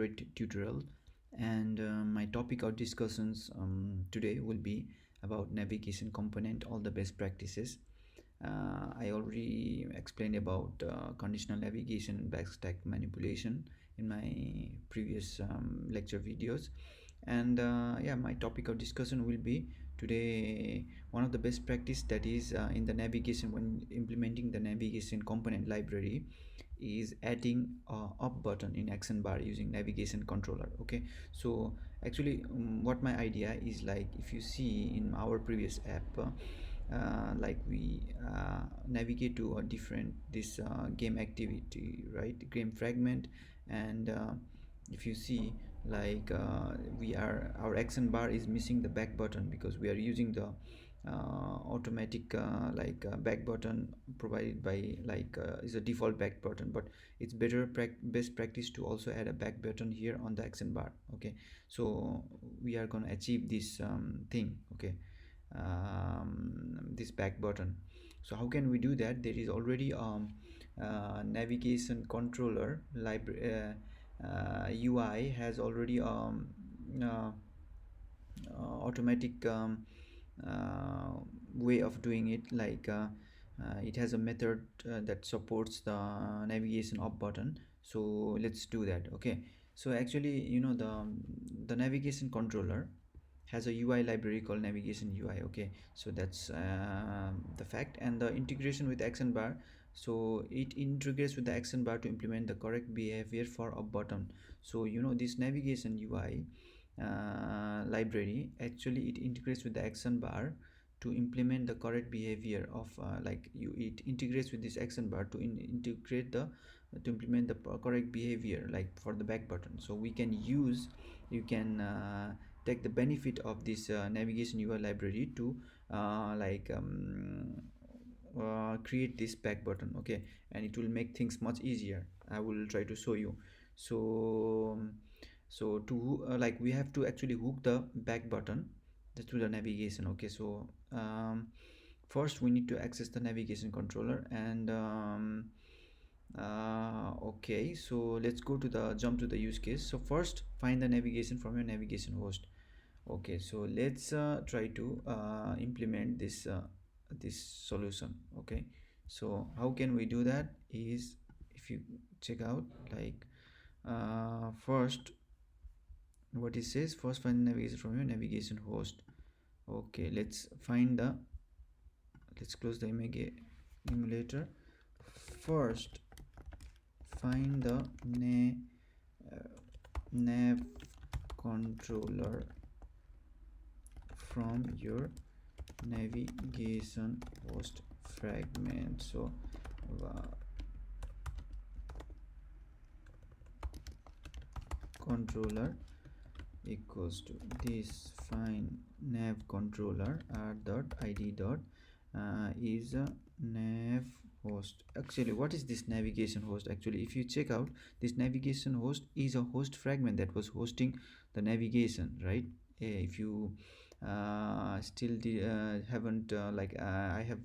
Android tutorial, and my topic or discussions today will be about navigation component, all the best practices. I already explained about conditional navigation and backstack manipulation in my previous lecture videos, and yeah, my topic of discussion will be today one of the best practice, that is in the navigation when implementing the navigation component library, is adding a up button in action bar using navigation controller. Okay, so actually what my idea is, like, if you see in our previous app, like we navigate to a different this game activity, right, game fragment, and if you see, like our action bar is missing the back button because we are using the automatic back button provided by, like, is a default back button, but it's best practice to also add a back button here on the action bar. Okay, so we are going to achieve this thing. Okay, this back button. So how can we do that? There is already navigation controller library, UI has already uh, automatic way of doing it, like it has a method that supports the navigation up button. So let's do that. Okay, so actually, the navigation controller has a UI library called navigation UI. Okay, so that's the fact, and the integration with action bar. So it integrates with the action bar to implement the correct behavior for up button. So this navigation UI library, actually it integrates with the action bar to implement the correct behavior of it integrates with this action bar to integrate the to implement the correct behavior, like for the back button. So you can take the benefit of this navigation UI library to create this back button. Okay, and it will make things much easier. I will try to show you. So to like we have to actually hook the back button to the navigation. Okay, so first we need to access the navigation controller, and okay, so let's go to the jump to the use case. So first find the navigation from your navigation host. Okay, so let's try to implement this solution. Okay, so how can we do that is, if you check out, like first what it says, first find the navigation from your navigation host. Okay, let's close the emulator. First find the nav controller from your navigation host fragment. So controller equals to this find nav controller id dot is a nav host. Actually, what is this navigation host? Actually, if you check out, this navigation host is a host fragment that was hosting the navigation, right? If you still haven't I have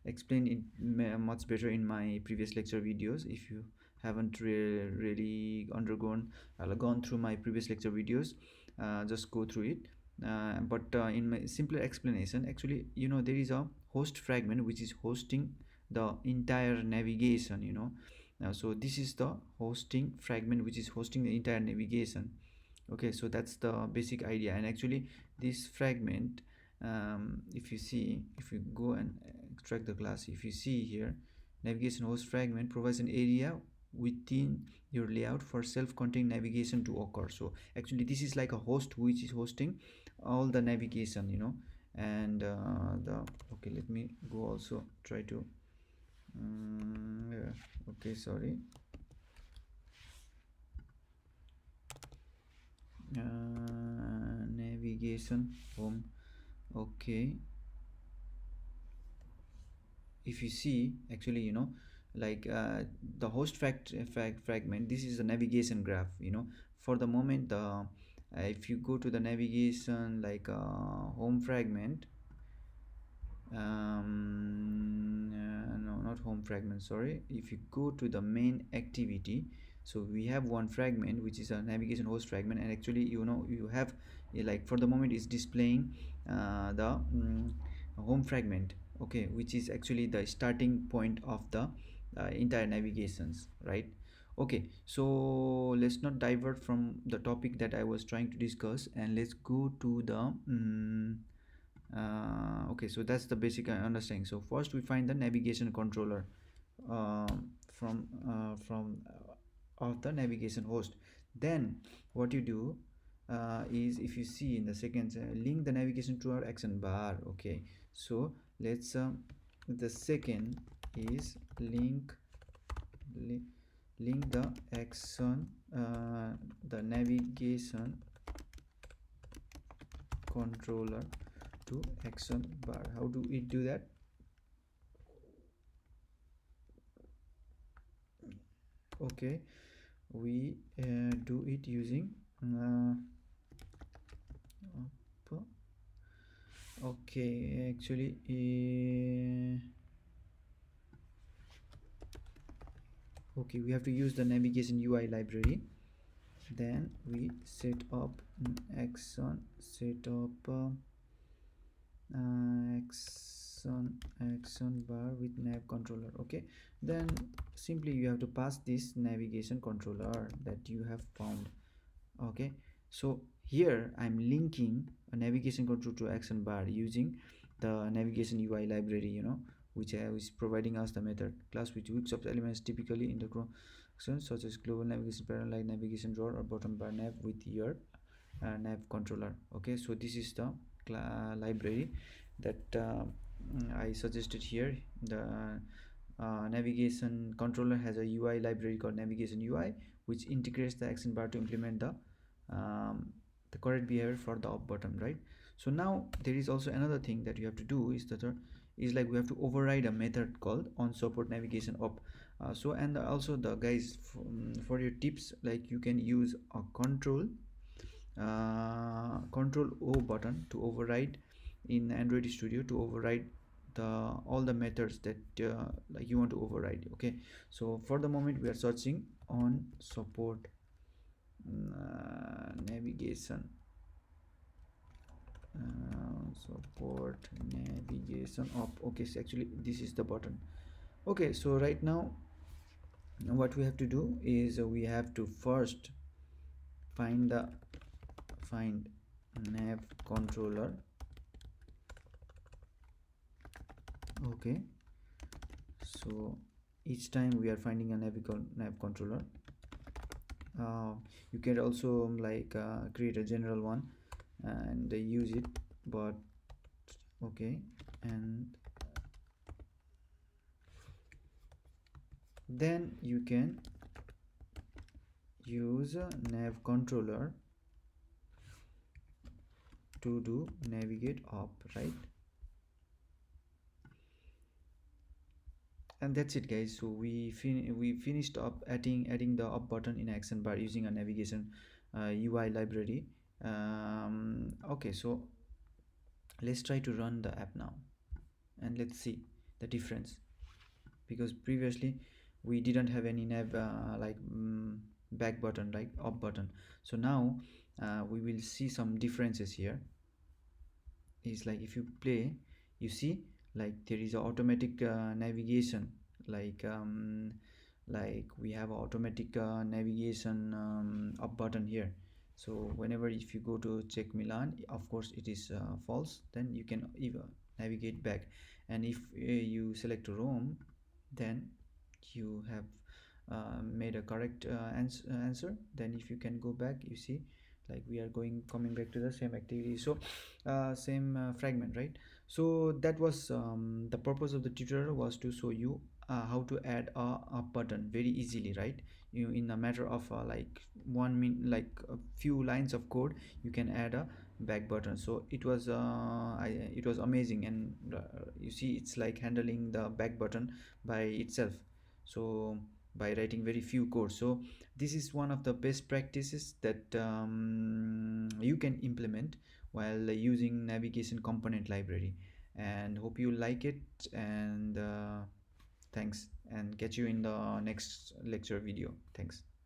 explained it much better in my previous lecture videos. If you haven't really gone through my previous lecture videos, just go through it. But in my simpler explanation, actually, there is a host fragment which is hosting the entire navigation. So this is the hosting fragment which is hosting the entire navigation. Okay, so that's the basic idea. And actually this fragment, if you go and extract the class, if you see here, navigation host fragment provides an area within your layout for self-contained navigation to occur. So actually this is like a host which is hosting all the navigation, and okay, let me go also try to okay, sorry, navigation home. Okay, if you see, actually, like the host fragment, this is a navigation graph. For the moment, if you go to the navigation, like home fragment, no, not home fragment, sorry, if you go to the main activity, So we have one fragment which is a navigation host fragment, and actually you have like for the moment it's displaying the home fragment, okay, which is actually the starting point of the entire navigations, right? Okay, so let's not divert from the topic that I was trying to discuss, and let's go to the okay, so that's the basic understanding. So first we find the navigation controller of the navigation host. Then what you do is, if you see in the seconds, link the navigation to our action bar. Okay, so let's the second is li- link the action the navigation controller to action bar. How do we do that? Okay, we do it using okay, actually okay, we have to use the navigation UI library. Then we set up action set up action bar with nav controller. Okay, then simply you have to pass this navigation controller that you have found. Okay, so here I'm linking a navigation control to action bar using the navigation UI library, which is providing us the method class which hooks up elements typically in the actions such as global navigation pattern like navigation drawer or bottom bar nav with your nav controller. Okay, so this is the library that I suggested here. The navigation controller has a UI library called navigation UI, which integrates the action bar to implement the correct behavior for the up button, right? So now there is also another thing that you have to do is that is like we have to override a method called on support navigation up. So and also the guys, for your tips, like you can use a control O button to override in Android Studio, to override the all the methods that like you want to override. Okay, so for the moment we are searching on support navigation support navigation up. Okay, so actually this is the button. Okay, so right now what we have to do is we have to first find nav controller. Okay, so each time we are finding a nav controller. You can also like create a general one and use it, but okay, and then you can use a nav controller to do navigate up, right? And that's it, guys. So we finished up adding the up button in action bar using a navigation UI library. Okay, so let's try to run the app now and let's see the difference, because previously we didn't have any nav back button, like up button. So now we will see some differences here. Is like if you play, you see like there is a automatic navigation, like we have a automatic navigation up button here. So whenever if you go to check Milan, of course it is false, then you can even navigate back. And if you select Rome, then you have made a correct answer. Then if you can go back, you see like we are coming back to the same activity. So same fragment, right? So that was the purpose of the tutorial, was to show you how to add a button very easily, right? You, in a matter of like 1 minute, like a few lines of code, you can add a back button. So it was it was amazing. And you see it's like handling the back button by itself, so by writing very few codes. So this is one of the best practices that you can implement while using navigation component library. And hope you like it, and thanks, and catch you in the next lecture video. Thanks.